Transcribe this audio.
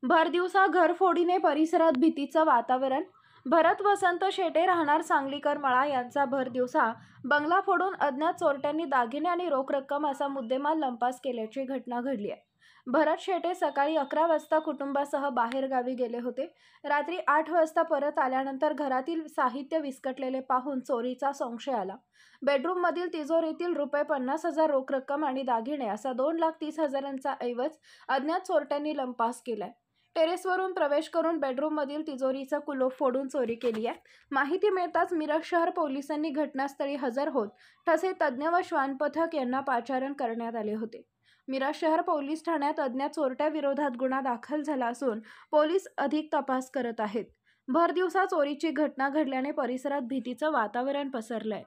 भरदिवसा घरफोडीने परिसरात भीतीचं वातावरण. भरत वसंत शेटे राहणार सांगलीकर मळा यांचा भरदिवसा बंगला फोडून अज्ञात चोरट्यांनी दागिने आणि रोख रक्कम असा मुद्देमाल लंपास केल्याची घटना घडली आहे. भरत शेटे सकाळी 11 वाजता कुटुंबासह बाहेर गावी गेले होते. रात्री 8 वाजता परत आल्यानंतर घरातील साहित्य विस्कटलेले पाहून चोरीचा संशय आला. बेडरूममधील तिजोरीतील ₹50,000 रोख रक्कम आणि दागिने असा 2,30,000चा ऐवज अज्ञात चोरट्यांनी लंपास केलाय. टेरेसवरून प्रवेश करून बेडरूममधील तिजोरीचा कुलूप फोडून चोरी केली आहे. माहिती मिळताच मिरज शहर पोलिसांनी घटनास्थळी हजर होत ठसे तज्ज्ञ व श्वान पथक यांना पाचारण करण्यात आले होते. मिरज शहर पोलीस ठाण्यात अज्ञात चोरट्याविरोधात गुन्हा दाखल झाला असून पोलीस अधिक तपास करत आहेत. भरदिवसा चोरीची घटना घडल्याने परिसरात भीतीचं वातावरण पसरलंय.